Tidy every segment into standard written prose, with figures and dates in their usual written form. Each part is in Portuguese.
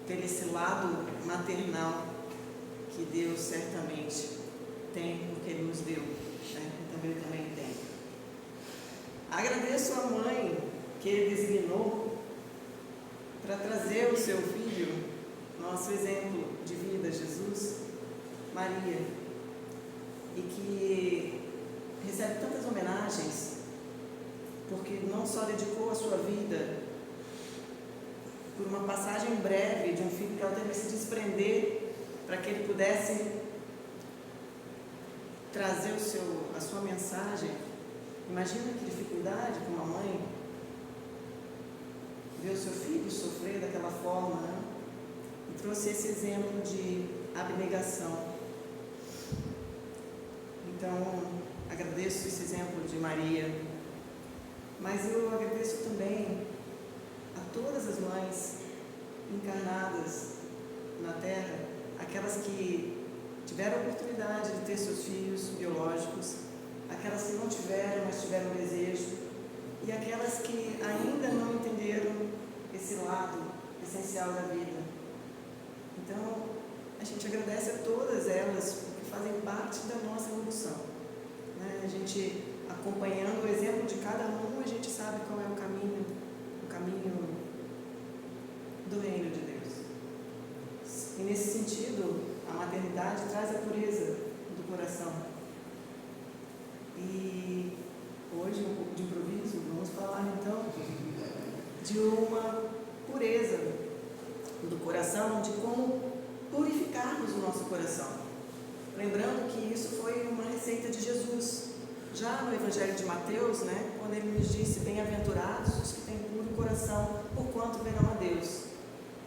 pelo esse lado maternal que Deus certamente tem, porque Ele nos deu, né? Então Ele também tem. Agradeço a mãe que Ele designou para trazer o seu filho, nosso exemplo de vida, Jesus, Maria, e que recebe tantas homenagens, porque não só dedicou a sua vida por uma passagem breve de um filho que ela teve que se desprender para que ele pudesse trazer a sua mensagem. Imagina que dificuldade para uma mãe ver o seu filho sofrer daquela forma, né? E trouxe esse exemplo de abnegação. Então, agradeço esse exemplo de Maria, mas eu agradeço também a todas as mães encarnadas na Terra, aquelas que tiveram a oportunidade de ter seus filhos biológicos, aquelas que não tiveram, mas tiveram desejo, e aquelas que ainda não entenderam esse lado essencial da vida. Então, a gente agradece a todas elas, porque fazem parte da nossa evolução, né? A gente, acompanhando o exemplo de cada um, a gente sabe qual é o caminho do reino de Deus. E nesse sentido, a maternidade traz a pureza do coração. E hoje, um pouco de improviso, vamos falar então de uma pureza do coração, de como purificarmos o nosso coração. Lembrando que isso foi uma receita de Jesus. Já no Evangelho de Mateus, né, quando ele nos disse: bem-aventurados os que têm puro coração, porquanto verão a Deus.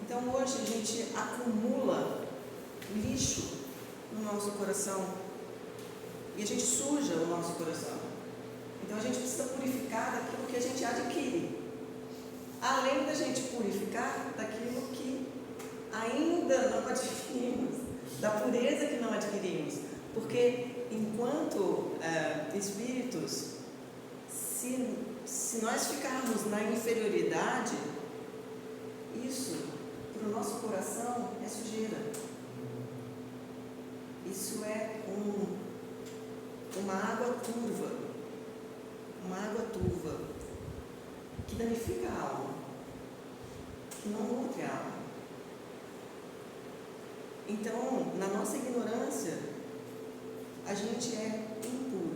Então hoje a gente acumula lixo no nosso coração e a gente suja o nosso coração. Então a gente precisa purificar daquilo que a gente adquire, além da gente purificar daquilo que ainda não adquirimos, da pureza que não adquirimos. Porque enquanto espíritos, se nós ficarmos na inferioridade, isso para o nosso coração é sujeira. Isso é uma água turva, que danifica a alma, que não nutre a alma. Então, na nossa ignorância, a gente é impuro.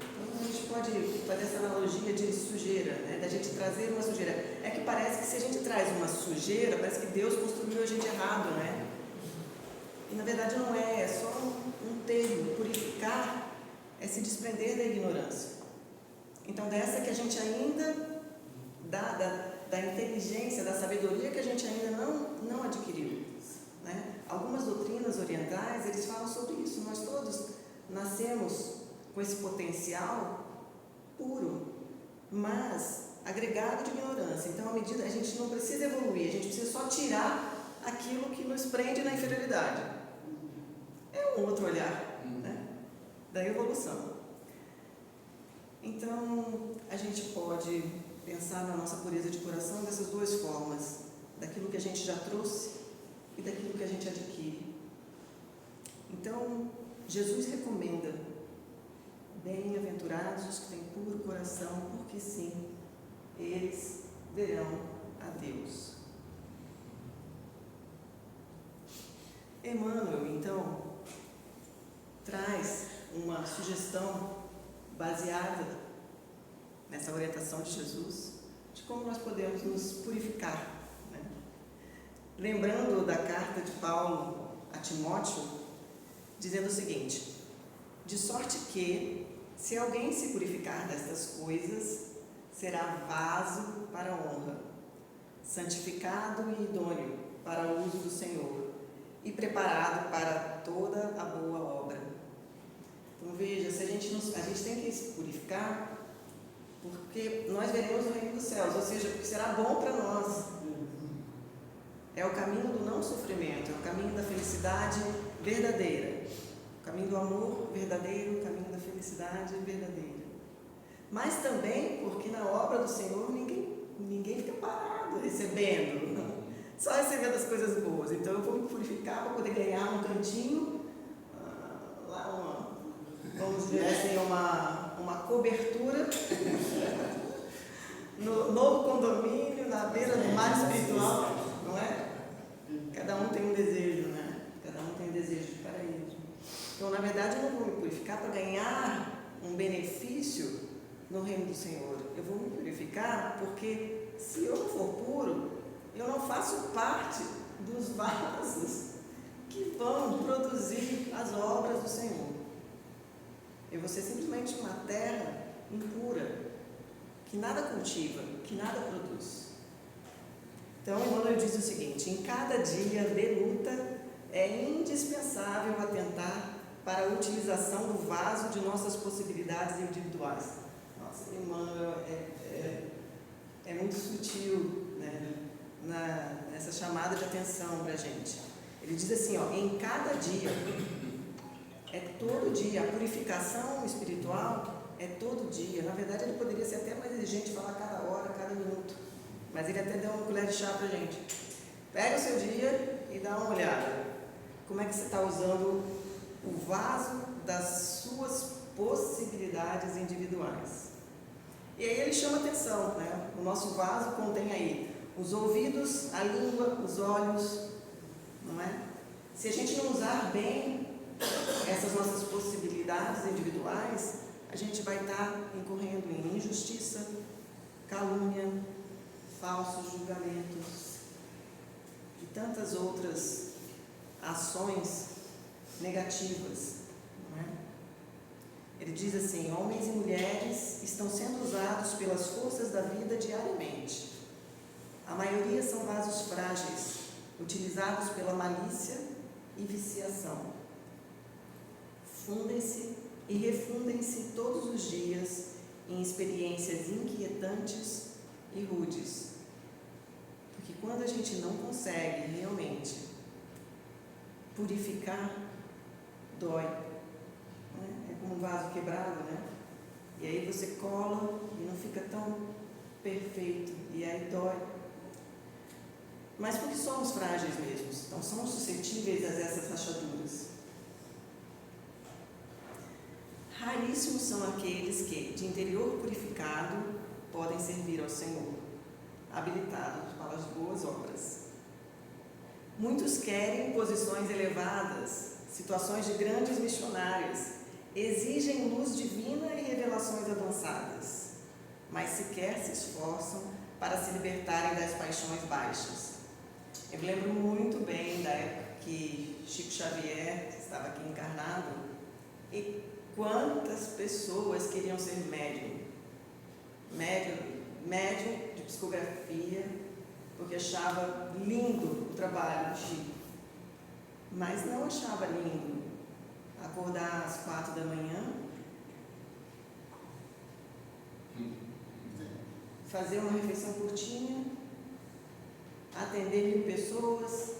Então, a gente pode fazer essa analogia de sujeira, né? Da gente trazer uma sujeira. É que parece que se a gente traz uma sujeira, parece que Deus construiu a gente errado, né? E na verdade não é só um termo. Purificar é se desprender da ignorância. Então, dessa que a gente ainda, da inteligência, da sabedoria que a gente ainda não adquiriu, né? Algumas doutrinas orientais, eles falam sobre isso. Nós todos nascemos com esse potencial puro, mas agregado de ignorância. Então, à medida, a gente não precisa evoluir, a gente precisa só tirar aquilo que nos prende na inferioridade. É um outro olhar, né, da evolução. Então, a gente pode pensar na nossa pureza de coração dessas duas formas: daquilo que a gente já trouxe e daquilo que a gente adquire. Então, Jesus recomenda: bem-aventurados os que têm puro coração, porque sim, eles verão a Deus. Emmanuel, então, traz uma sugestão baseada nessa orientação de Jesus, de como nós podemos nos purificar, né? Lembrando da carta de Paulo a Timóteo, dizendo o seguinte: de sorte que, se alguém se purificar destas coisas, será vaso para a honra, santificado e idôneo para o uso do Senhor, e preparado para toda a boa obra. Então veja, a gente tem que se purificar, porque nós veremos o reino dos céus, ou seja, porque será bom para nós. É o caminho do não sofrimento, é o caminho da felicidade verdadeira, o caminho do amor verdadeiro, o caminho da felicidade verdadeira. Mas também porque na obra do Senhor ninguém fica parado. purificado recebendo, não. Só recebendo as coisas boas. Então eu vou me purificar para poder ganhar um cantinho, lá vamos dizer assim, uma cobertura no novo condomínio, na beira do mar espiritual, não é? Cada um tem um desejo, né? Cada um tem um desejo de paraíso. Então, na verdade, eu não vou me purificar para ganhar um benefício no reino do Senhor. Eu vou me purificar porque, se eu não for puro, eu não faço parte dos vasos que vão produzir as obras do Senhor. Eu vou ser simplesmente uma terra impura, que nada cultiva, que nada produz. Então, Emmanuel diz o seguinte: em cada dia de luta é indispensável atentar para a utilização do vaso de nossas possibilidades individuais. Nossa, Emmanuel é muito sutil, né, nessa chamada de atenção para a gente. Ele diz assim, em cada dia, é todo dia, a purificação espiritual é todo dia. Na verdade, ele poderia ser até mais exigente, falar cada hora, cada minuto. Mas ele até deu uma colher de chá para a gente. Pega o seu dia e dá uma olhada. Como é que você está usando o vaso das suas possibilidades individuais? E aí ele chama atenção, né? O nosso vaso contém aí os ouvidos, a língua, os olhos, não é? Se a gente não usar bem essas nossas possibilidades individuais, a gente vai estar incorrendo em injustiça, calúnia, falsos julgamentos e tantas outras ações negativas, não é? Ele diz assim: homens e mulheres estão sendo usados pelas forças da vida diariamente. A maioria são vasos frágeis, utilizados pela malícia e viciação. Fundem-se e refundem-se todos os dias em experiências inquietantes e rudes. Porque quando a gente não consegue realmente purificar, dói. É como um vaso quebrado, né? E aí você cola e não fica tão perfeito, e aí dói. Mas porque somos frágeis mesmo, então somos suscetíveis a essas rachaduras. Raríssimos são aqueles que, de interior purificado, podem servir ao Senhor, habilitados para as boas obras. Muitos querem posições elevadas, situações de grandes missionárias, exigem luz divina e revelações avançadas, mas sequer se esforçam para se libertarem das paixões baixas. Eu me lembro muito bem da época que Chico Xavier estava aqui encarnado, e quantas pessoas queriam ser médium de psicografia, porque achava lindo o trabalho do Chico, mas não achava lindo acordar às 4 da manhã, fazer uma refeição curtinha, atender 1000 pessoas,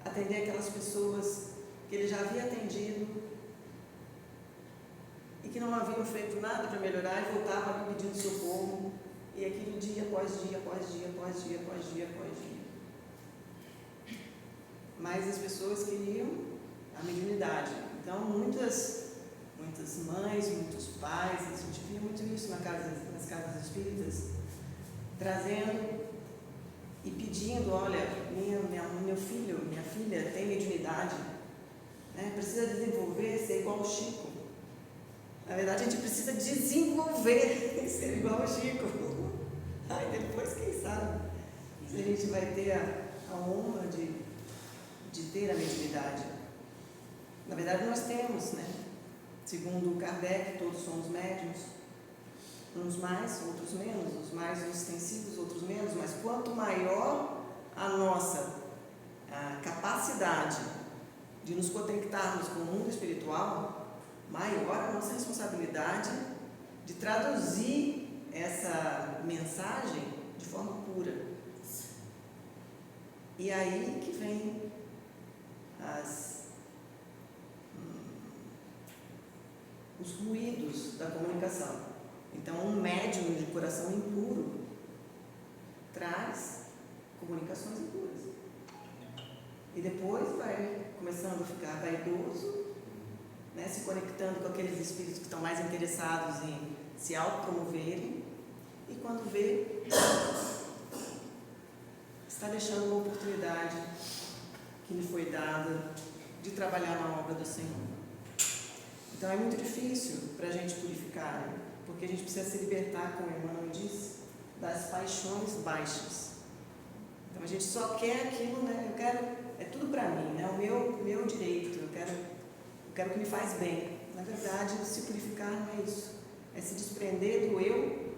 atender aquelas pessoas que ele já havia atendido e que não haviam feito nada para melhorar, e voltava ali pedindo socorro, e aquilo dia após dia, após dia, após dia, após dia, após dia. Mas as pessoas queriam a mediunidade. Então, muitas mães, muitos pais, a gente via muito isso nas casas espíritas, trazendo e pedindo: olha, meu filho, minha filha tem mediunidade, né? Precisa desenvolver, ser igual ao Chico. Na verdade, a gente precisa desenvolver e ser igual ao Chico. Aí depois, quem sabe, se a gente vai ter a honra de ter a mediunidade. Na verdade, nós temos, né? Segundo Kardec, todos somos médiuns, uns mais, outros menos, uns mais extensivos, outros menos, mas quanto maior a nossa capacidade de nos conectarmos com o mundo espiritual, maior a nossa responsabilidade de traduzir essa mensagem de forma pura. E aí que vem os ruídos da comunicação. Então, um médium de coração impuro traz comunicações impuras. E depois vai começando a ficar vaidoso, né, se conectando com aqueles espíritos que estão mais interessados em se autopromoverem, e quando vê, está deixando uma oportunidade que lhe foi dada de trabalhar na obra do Senhor. Então é muito difícil para a gente purificar, né? Porque a gente precisa se libertar, como Emmanuel diz, das paixões baixas. Então a gente só quer aquilo, né? Eu quero, é tudo para mim, né? O meu direito, eu quero o que me faz bem. Na verdade, se purificar não é isso. É se desprender do eu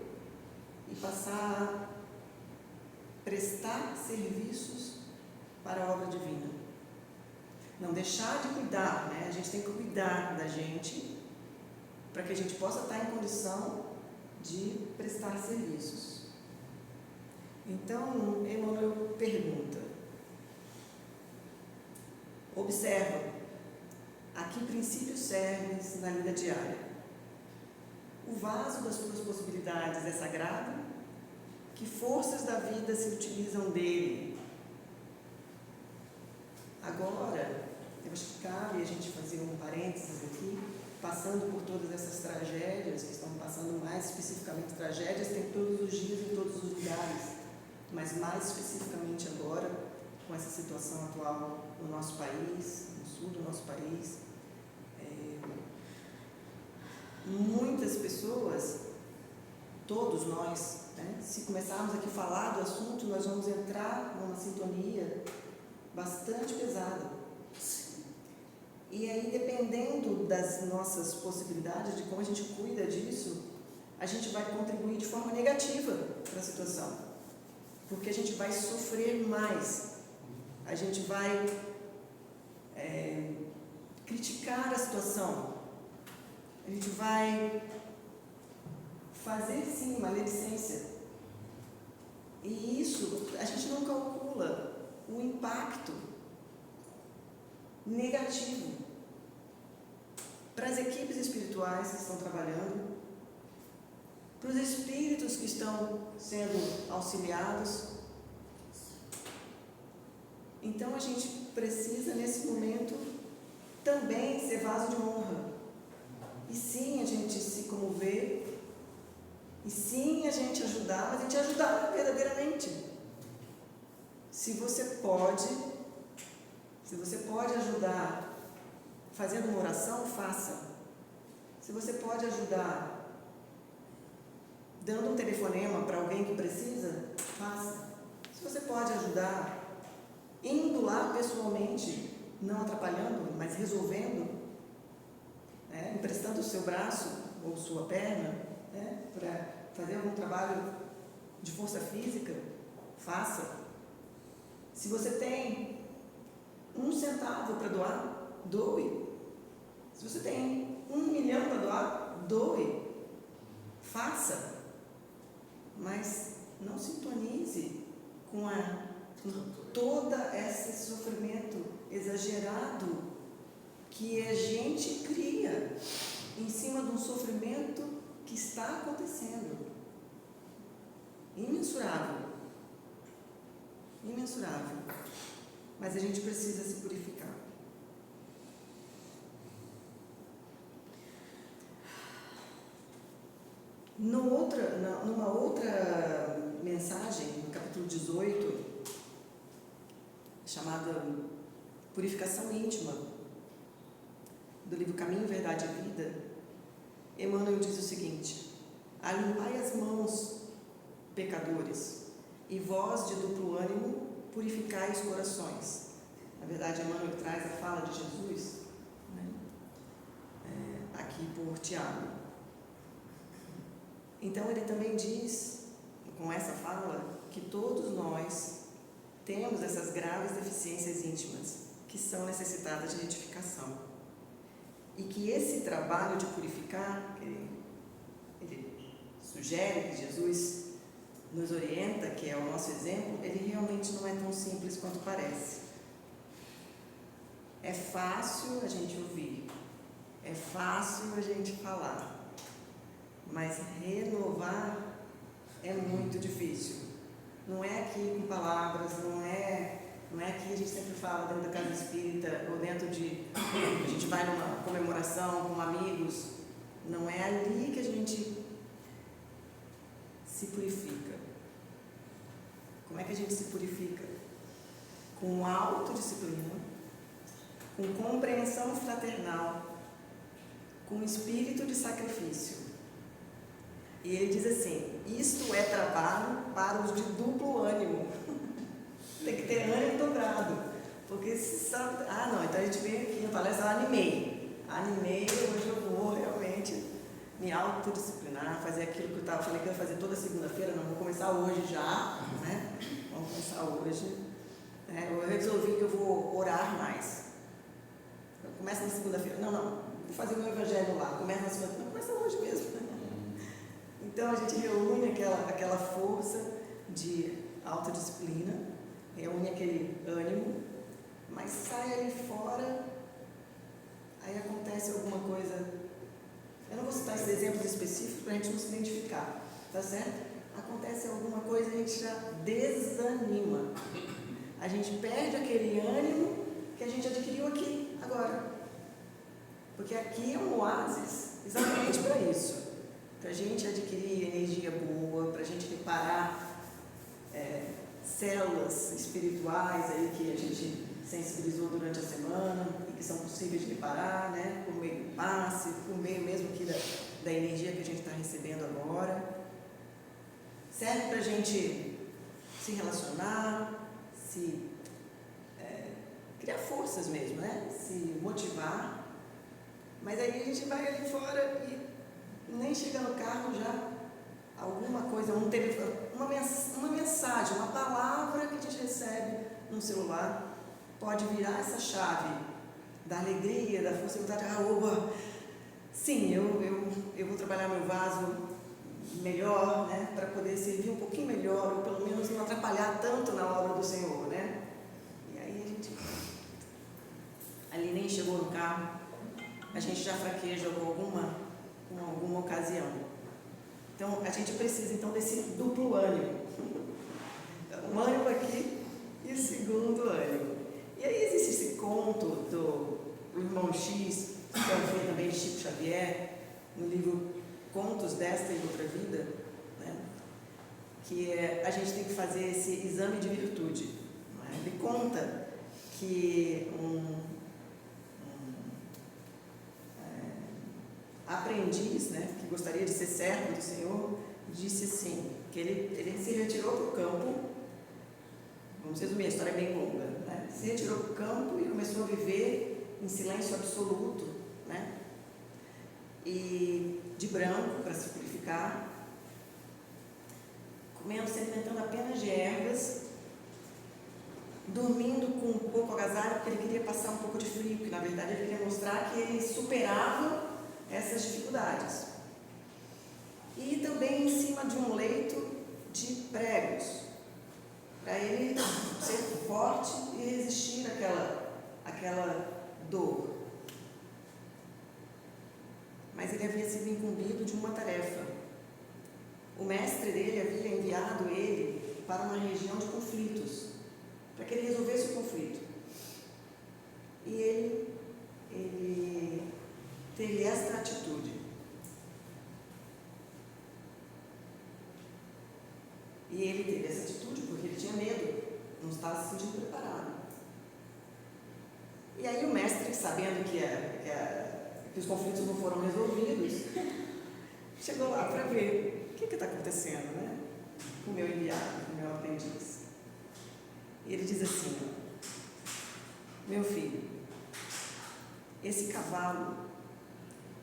e passar a prestar serviços para a obra divina. Não deixar de cuidar, né? A gente tem que cuidar da gente para que a gente possa estar em condição de prestar serviços. Então, Emmanuel pergunta, observa, a que princípio serves na vida diária? O vaso das tuas possibilidades é sagrado? Que forças da vida se utilizam dele? Agora, eu acho que cabe a gente fazer um parênteses aqui, passando por todas essas tragédias, que estão passando mais especificamente tragédias, tem todos os dias em todos os lugares, mas mais especificamente agora, com essa situação atual no nosso país, no sul do nosso país. Muitas pessoas, todos nós, né, se começarmos aqui a falar do assunto, nós vamos entrar numa sintonia bastante pesada. E aí, dependendo das nossas possibilidades, de como a gente cuida disso, a gente vai contribuir de forma negativa para a situação. Porque a gente vai sofrer mais, a gente vai criticar a situação, a gente vai fazer sim maledicência. E isso, a gente não calcula o impacto negativo para as equipes espirituais que estão trabalhando, para os espíritos que estão sendo auxiliados. Então a gente precisa nesse momento também ser vaso de honra, e sim a gente se comover, e sim a gente ajudar, mas a gente ajudar verdadeiramente. Se você pode ajudar fazendo uma oração, faça. Se você pode ajudar dando um telefonema para alguém que precisa, faça. Se você pode ajudar indo lá pessoalmente, não atrapalhando, mas resolvendo, né, emprestando o seu braço ou sua perna, né, para fazer algum trabalho de força física, faça. Se você tem 1 centavo para doar, doe. Se você tem 1 milhão para doar, doe. Faça. Mas não sintonize com todo esse sofrimento exagerado que a gente cria em cima de um sofrimento que está acontecendo. Imensurável. Imensurável. Mas a gente precisa se purificar. Numa outra mensagem, no capítulo 18, chamada Purificação Íntima, do livro Caminho, Verdade e Vida, Emmanuel diz o seguinte: alimpai as mãos, pecadores, e vós de duplo ânimo purificai os corações. Na verdade, Emmanuel traz a fala de Jesus, né, aqui por Tiago. Então ele também diz, com essa fala, que todos nós temos essas graves deficiências íntimas que são necessitadas de retificação. E que esse trabalho de purificar, que ele sugere, que Jesus nos orienta, que é o nosso exemplo, ele realmente não é tão simples quanto parece. É fácil a gente ouvir, é fácil a gente falar, mas renovar é muito difícil. Não é aqui com palavras, não é aqui, a gente sempre fala dentro da casa espírita, ou dentro de, a gente vai numa comemoração com amigos, não é ali que a gente se purifica. Como é que a gente se purifica? Com autodisciplina, com compreensão fraternal, com espírito de sacrifício. E ele diz assim, isto é trabalho para os de duplo ânimo. Tem que ter ânimo dobrado. Porque se sabe, não, então a gente vem aqui na palestra, animei, hoje eu vou realmente me autodisciplinar, fazer aquilo que eu falei que eu ia fazer toda segunda-feira, não, vou começar hoje já, né? Vamos começar hoje. Eu resolvi que eu vou orar mais. Eu começo na segunda-feira, não, vou fazer o meu evangelho lá, começa na segunda-feira, não, começa hoje mesmo. Então a gente reúne aquela força de autodisciplina, reúne aquele ânimo, mas sai ali fora, aí acontece alguma coisa. Eu não vou citar esses exemplos específicos para a gente não se identificar, tá certo? Acontece alguma coisa, a gente já desanima. A gente perde aquele ânimo que a gente adquiriu aqui, agora. Porque aqui é um oásis exatamente para isso. Para a gente adquirir energia boa, para a gente reparar células espirituais aí que a gente sensibilizou durante a semana e que são possíveis de reparar, né? Por meio do passe, por meio mesmo aqui da energia que a gente está recebendo agora. Serve para a gente se relacionar, criar forças mesmo, né? Se motivar. Mas aí a gente vai ali fora e nem chega no carro já alguma coisa, um telefone, uma mensagem, uma palavra que a gente recebe no celular pode virar essa chave da alegria, da força de vontade. Sim, eu vou trabalhar meu vaso melhor, né, para poder servir um pouquinho melhor, ou pelo menos não atrapalhar tanto na obra do Senhor, né? E aí a gente ali nem chegou no carro, a gente já fraqueja com alguma ocasião. Então, a gente precisa então desse duplo ânimo. Um ânimo aqui e o segundo ânimo. E aí existe esse conto do irmão X, que é um filho também de Chico Xavier, no livro Contos desta e Outra Vida, né? Que a gente tem que fazer esse exame de virtude. Não é? Ele conta que aprendiz, né, que gostaria de ser servo do Senhor, disse assim, que ele se retirou para o campo, vamos resumir, a história é bem longa, né? Se retirou para o campo e começou a viver em silêncio absoluto, né? E de branco, para se purificar, comendo, se alimentando apenas de ervas, dormindo com um pouco agasalho, porque ele queria passar um pouco de frio, porque na verdade ele queria mostrar que ele superava essas dificuldades. E também em cima de um leito de pregos, para ele ser forte e resistir àquela dor. Mas ele havia sido incumbido de uma tarefa. O mestre dele havia enviado ele para uma região de conflitos, para que ele resolvesse o conflito. E ele teve esta atitude. E ele teve essa atitude porque ele tinha medo, não estava se sentindo preparado. E aí o mestre, sabendo que os conflitos não foram resolvidos, chegou lá para ver o que está acontecendo, né? Com o meu enviado, com o meu aprendiz. E ele diz assim: meu filho, esse cavalo,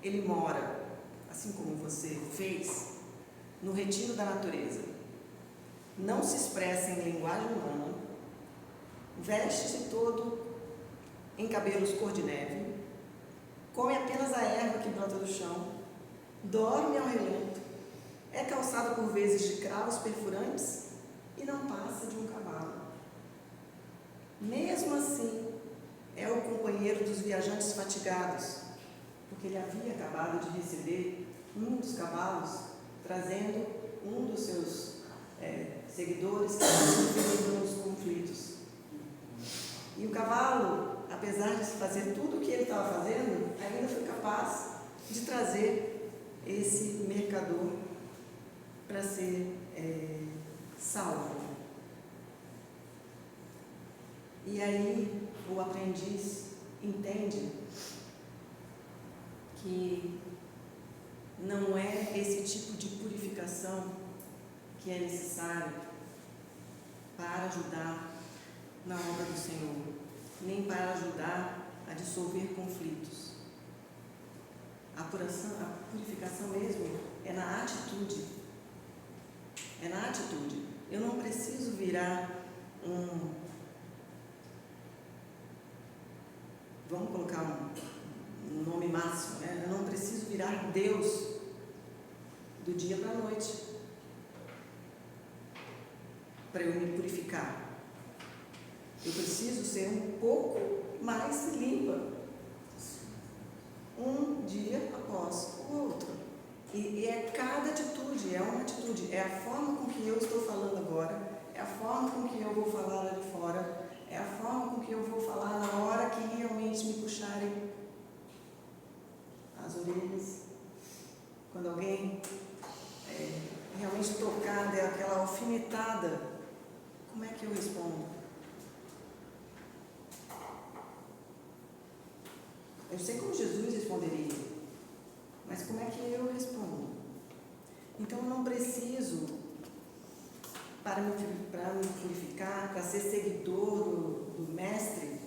ele mora, assim como você fez, no retiro da natureza. Não se expressa em linguagem humana, veste-se todo em cabelos cor de neve, come apenas a erva que brota do chão, dorme ao relento, é calçado por vezes de cravos perfurantes e não passa de um cavalo. Mesmo assim, é o companheiro dos viajantes fatigados, porque ele havia acabado de receber um dos cavalos, trazendo um dos seus seguidores que estavam envolvidos nos conflitos. E o cavalo, apesar de fazer tudo o que ele estava fazendo, ainda foi capaz de trazer esse mercador para ser salvo. E aí o aprendiz entende que não é esse tipo de purificação que é necessário para ajudar na obra do Senhor, nem para ajudar a dissolver conflitos. A purificação mesmo é na atitude. É na atitude. Eu não preciso virar vamos colocar um nome máximo, né? Eu não preciso virar Deus do dia para a noite para eu me purificar. Eu preciso ser um pouco mais limpa, um dia após o outro. E é cada atitude, é uma atitude, é a forma com que eu estou falando agora, é a forma com que eu vou falar lá de fora, é a forma com que eu vou falar na hora que realmente me puxarem as orelhas. Quando alguém realmente tocar, der aquela alfinetada, como é que eu respondo? Eu sei como Jesus responderia, mas como é que eu respondo? Então eu não preciso, para me purificar, para ser seguidor do Mestre,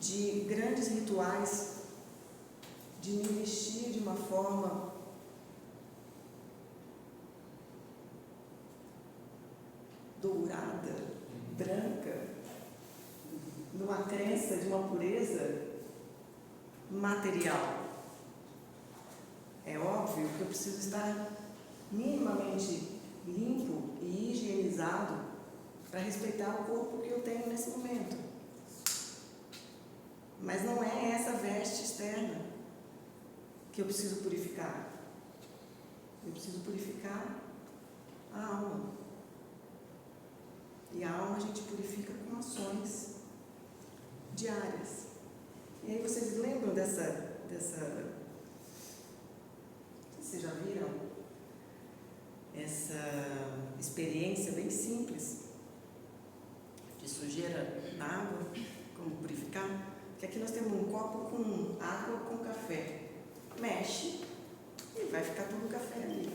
de grandes rituais, de me vestir de uma forma dourada, branca, numa crença de uma pureza material. É óbvio que eu preciso estar minimamente limpo e higienizado para respeitar o corpo que eu tenho nesse momento. Mas não é essa veste externa que eu preciso purificar. Eu preciso purificar a alma. E a alma a gente purifica com ações diárias. E aí vocês lembram dessa vocês já viram essa experiência bem simples de sujeira na água, como purificar? Que aqui nós temos um copo com água com café. Mexe e vai ficar todo o café ali.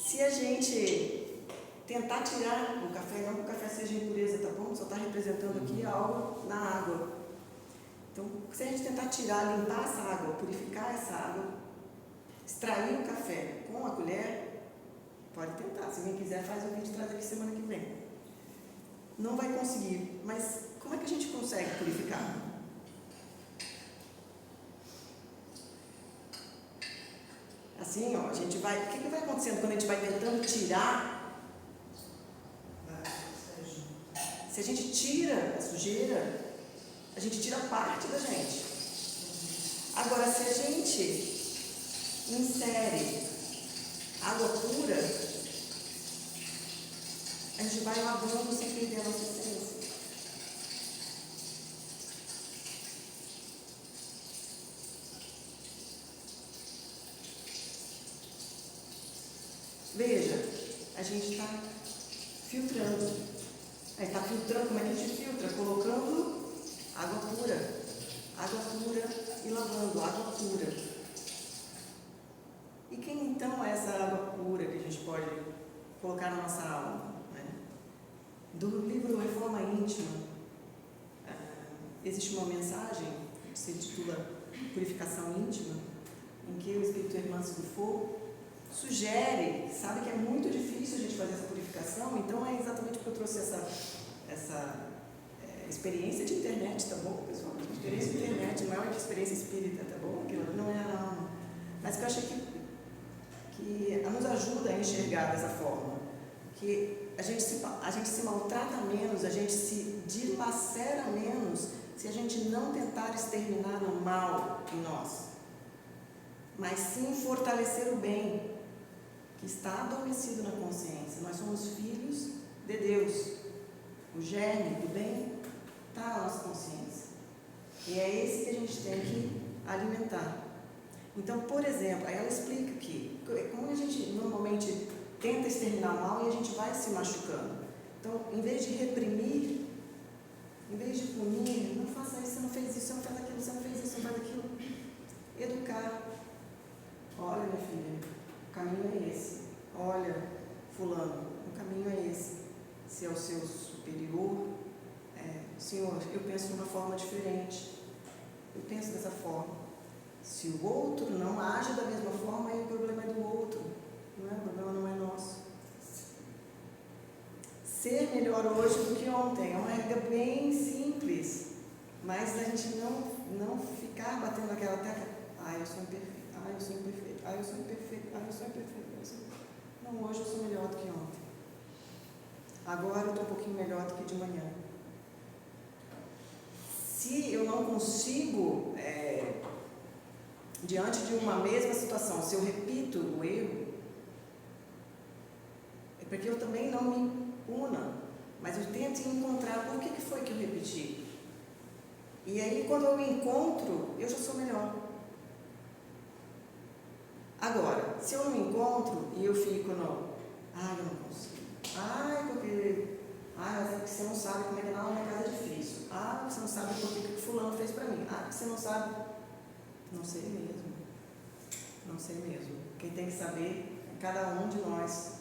Se a gente tentar tirar o café, não que o café seja impureza, tá bom? Só está representando aqui algo na água. Então, se a gente tentar tirar, limpar essa água, purificar essa água, extrair o café com a colher, pode tentar. Se alguém quiser, faz o vídeo e traz aqui semana que vem. Não vai conseguir, mas como é que a gente consegue purificar? Assim, ó, a gente vai... O que vai acontecendo quando a gente vai tentando tirar? Se a gente tira a sujeira, a gente tira parte da gente. Agora, se a gente insere água pura, a gente vai lavando sem perder a nossa essência. Veja, a gente está filtrando. Aí está filtrando, como é que a gente filtra? Colocando água pura e lavando água pura. E quem então é essa água pura que a gente pode colocar na nossa alma? Né? Do livro Reforma Íntima, existe uma mensagem que se intitula Purificação Íntima, em que o Espírito Hermance Dufour sugere, sabe que é muito difícil a gente fazer essa purificação, então é exatamente porque eu trouxe essa experiência de internet, tá bom, pessoal? Experiência de internet, não é uma experiência espírita, tá bom? Aquilo não é a alma. Mas que eu achei que nos ajuda a enxergar dessa forma, que a gente se maltrata menos, a gente se dilacera menos se a gente não tentar exterminar o mal em nós, mas sim fortalecer o bem. que está adormecido na consciência. Nós somos filhos de Deus. O germe do bem está na nossa consciência. E é esse que a gente tem que alimentar. Então, por exemplo, aí ela explica que, como a gente normalmente tenta exterminar o mal e a gente vai se machucando. Então, em vez de reprimir, em vez de punir, não faça isso, você não fez isso, você não fez aquilo, você não fez isso, você não faz aquilo. Educar. Olha, minha filha, o caminho é esse. Olha, fulano, o caminho é esse. Se é o seu superior, senhor, eu penso de uma forma diferente. Eu penso dessa forma. Se o outro não age da mesma forma, aí o problema é do outro. Não é? O problema não é nosso. Ser melhor hoje do que ontem é uma regra bem simples, mas a gente não ficar batendo naquela tecla. Eu sou imperfeito, eu sou imperfeito, eu sou imperfeito, eu sou imperfeito. Não, hoje eu sou melhor do que ontem. Agora eu estou um pouquinho melhor do que de manhã. Se eu não consigo, diante de uma mesma situação, se eu repito o erro, é porque eu também não me puna, mas eu tento encontrar por que foi que eu repeti. E aí, quando eu me encontro, eu já sou melhor. Agora, se eu não me encontro e eu fico no, eu não consigo. Mas é porque você não sabe como é que é na minha casa é difícil. Você não sabe por que fulano fez pra mim. Você não sabe. Não sei mesmo. Não sei mesmo. Quem tem que saber é cada um de nós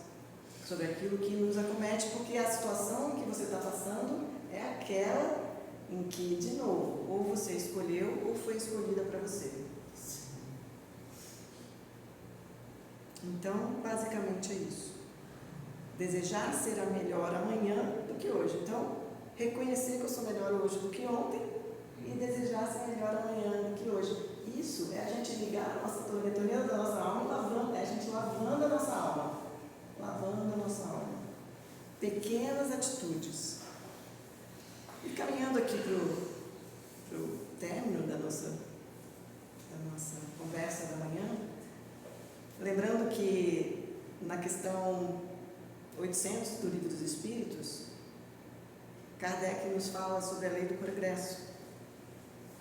sobre aquilo que nos acomete, porque a situação que você está passando é aquela em que, de novo, ou você escolheu ou foi escolhida para você. Então, basicamente é isso. Desejar ser a melhor amanhã do que hoje. Então, reconhecer que eu sou melhor hoje do que ontem e desejar ser melhor amanhã do que hoje. Isso é a gente ligar a nossa torneira da nossa alma e lavando, é a gente lavando a nossa alma. Lavando a nossa alma. Pequenas atitudes. E caminhando aqui para o término da nossa conversa da manhã, lembrando que na questão 800 do Livro dos Espíritos, Kardec nos fala sobre a lei do progresso.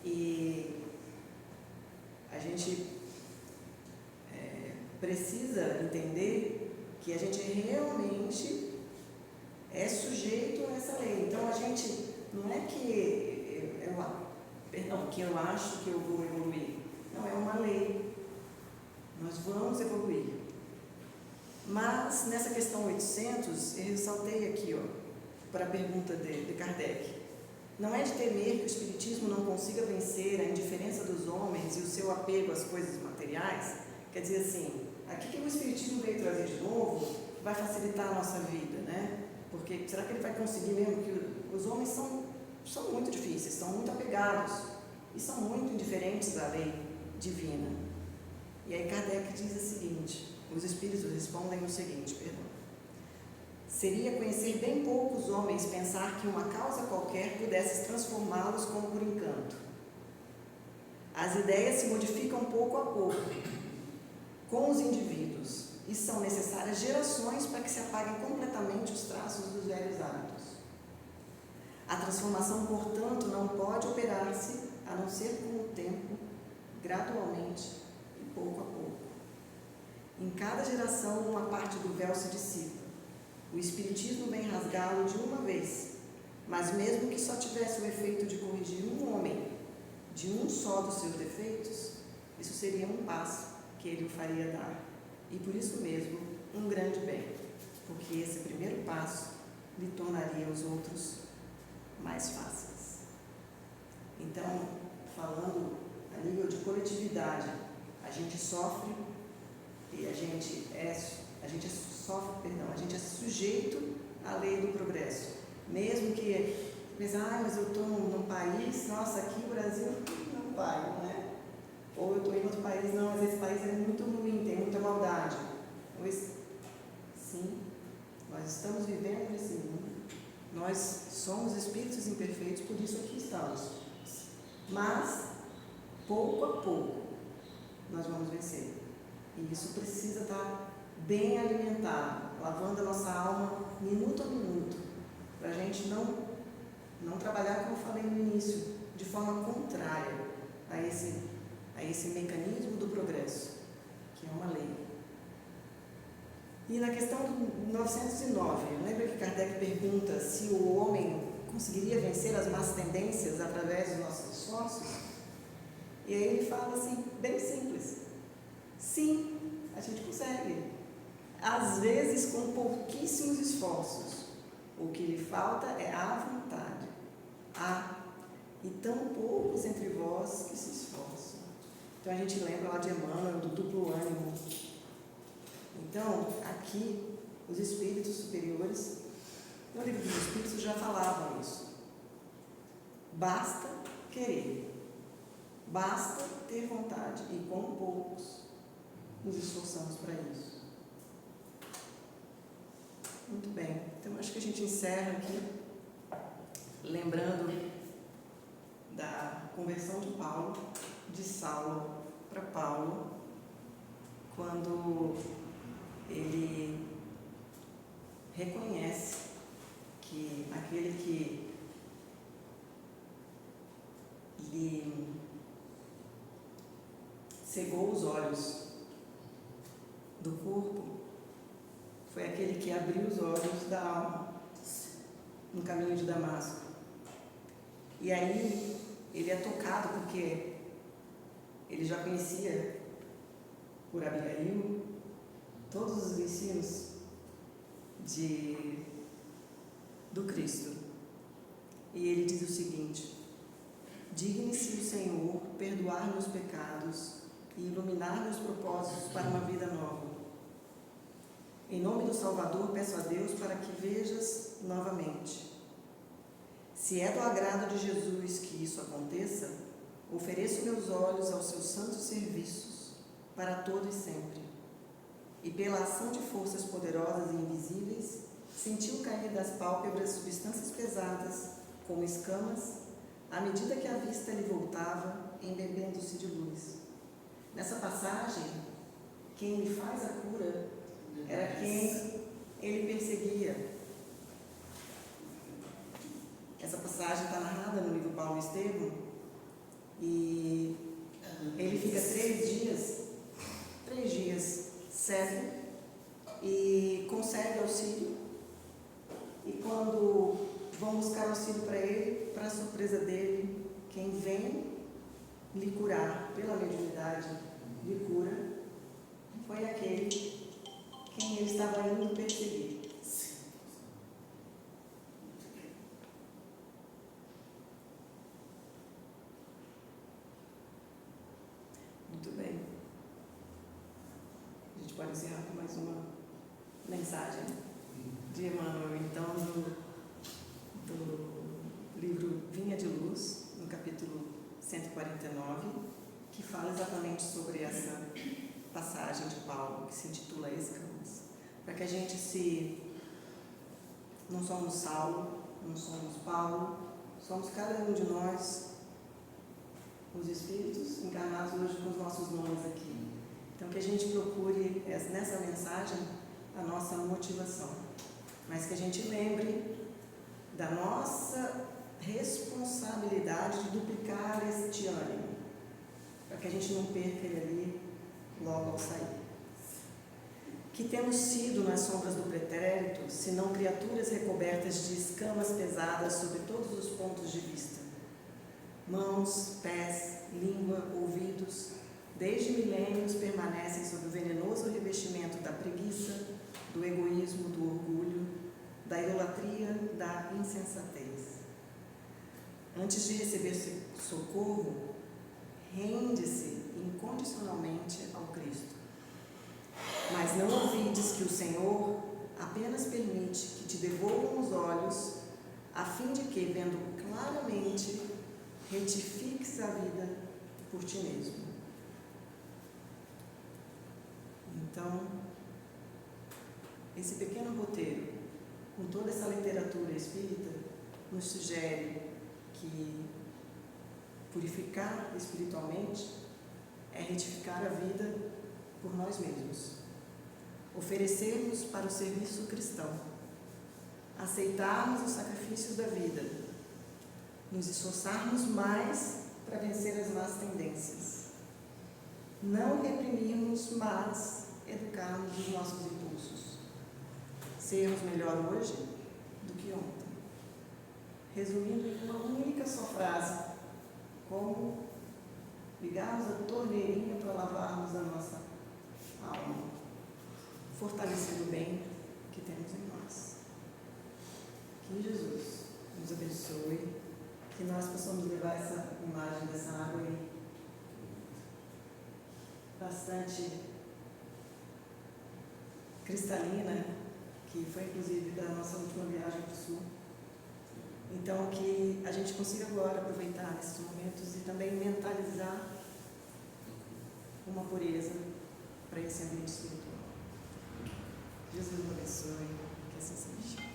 E a gente precisa entender que a gente realmente é sujeito a essa lei. Então a gente não é que eu acho que eu vou evoluir. Não, é uma lei. Nós vamos evoluir. Mas nessa questão 800, eu ressaltei aqui, para a pergunta de Kardec. Não é de temer que o Espiritismo não consiga vencer a indiferença dos homens e o seu apego às coisas materiais? Quer dizer assim, aqui que o Espiritismo veio trazer de novo vai facilitar a nossa vida, né? Porque será que ele vai conseguir mesmo? Que os homens são muito difíceis, são muito apegados e são muito indiferentes da lei divina. E aí Kardec diz o seguinte, os Espíritos respondem o seguinte, seria conhecer bem poucos homens pensar que uma causa qualquer pudesse transformá-los como por encanto. As ideias se modificam pouco a pouco com os indivíduos e são necessárias gerações para que se apaguem completamente os traços dos velhos hábitos. A transformação, portanto, não pode operar-se a não ser com o tempo, gradualmente e pouco a pouco. Em cada geração, uma parte do véu se dissipa. O Espiritismo vem rasgá-lo de uma vez, mas mesmo que só tivesse o efeito de corrigir um homem de um só dos seus defeitos, isso seria um passo que ele o faria dar. E por isso mesmo, um grande bem, porque esse primeiro passo lhe tornaria os outros mais fáceis. Então, falando a nível de coletividade, a gente sofre e a gente é sujeito à lei do progresso. Mesmo que mas eu estou num país, nossa, aqui o Brasil não vai, não é? Ou eu estou em outro país, não, mas esse país é muito ruim, tem muita maldade. Pois, sim, nós estamos vivendo nesse mundo. Nós somos espíritos imperfeitos, por isso aqui estamos. Mas, pouco a pouco, nós vamos vencer. E isso precisa estar bem alimentado, lavando a nossa alma minuto a minuto, para a gente não trabalhar, como eu falei no início, de forma contrária a esse mecanismo do progresso, que é uma lei. E na questão do 909, lembra que Kardec pergunta se o homem conseguiria vencer as más tendências através dos nossos esforços? E aí ele fala assim, bem simples: sim, a gente consegue. Às vezes com pouquíssimos esforços. O que lhe falta é a vontade. E tão poucos entre vós que se esforçam. Então a gente lembra lá de Emmanuel, do duplo ânimo. Então, aqui, os espíritos superiores, no livro dos espíritos já falavam isso. Basta querer, basta ter vontade, e com poucos nos esforçamos para isso. Muito bem, então acho que a gente encerra aqui, lembrando da conversão de Paulo, de Saulo para Paulo, quando ele reconhece que aquele que lhe cegou os olhos do corpo foi aquele que abriu os olhos da alma no caminho de Damasco. E aí ele é tocado porque ele já conhecia por Abigail todos os ensinos do Cristo. E ele diz o seguinte: digne-se o Senhor perdoar meus pecados e iluminar meus propósitos para uma vida nova. Em nome do Salvador, peço a Deus para que vejas novamente. Se é do agrado de Jesus que isso aconteça, ofereço meus olhos aos seus santos serviços para todo e sempre. E pela ação de forças poderosas e invisíveis, sentiu cair das pálpebras substâncias pesadas, como escamas, à medida que a vista lhe voltava, embebendo-se de luz. Nessa passagem, quem lhe faz a cura era quem ele perseguia. Essa passagem está narrada no livro Paulo e Estevão, e ele fica 3 dias cego e consegue auxílio, e quando vão buscar auxílio para ele, para surpresa dele, quem vem lhe curar pela mediunidade, lhe cura, foi aquele quem ele estava indo perseguir. Muito bem. A gente pode encerrar com mais uma mensagem de Emmanuel, então, do livro Vinha de Luz, no capítulo 149, que fala exatamente sobre essa passagem de Paulo, que se intitula Escamas, para que a gente não somos Saulo, não somos Paulo, somos cada um de nós, os espíritos encarnados hoje com os nossos nomes aqui. Então, que a gente procure nessa mensagem a nossa motivação, mas que a gente lembre da nossa responsabilidade de duplicar este ânimo, para que a gente não perca ele ali logo ao sair. Que temos sido nas sombras do pretérito, senão criaturas recobertas de escamas pesadas sob todos os pontos de vista. Mãos, pés, língua, ouvidos, desde milênios permanecem sob o venenoso revestimento da preguiça, do egoísmo, do orgulho, da idolatria, da insensatez. Antes de receber socorro, rende-se incondicionalmente ao Cristo. Mas não ouvides que o Senhor apenas permite que te devolvam os olhos, a fim de que, vendo claramente, retifiques a vida por ti mesmo. Então, esse pequeno roteiro, com toda essa literatura espírita, nos sugere que purificar espiritualmente é retificar a vida por nós mesmos. oferecermos para o serviço cristão, aceitarmos os sacrifícios da vida, nos esforçarmos mais para vencer as más tendências, não reprimirmos, mas educarmos os nossos impulsos, sermos melhor hoje do que ontem. Resumindo em uma única só frase, como ligarmos a torneirinha para lavarmos a nossa alma, fortalecendo o bem que temos em nós. Que Jesus nos abençoe, que nós possamos levar essa imagem dessa água aí bastante cristalina, que foi inclusive da nossa última viagem para o sul. Então, que a gente consiga agora aproveitar esses momentos e também mentalizar uma pureza para esse ambiente espiritual. Jesus nos abençoe, que assim seja.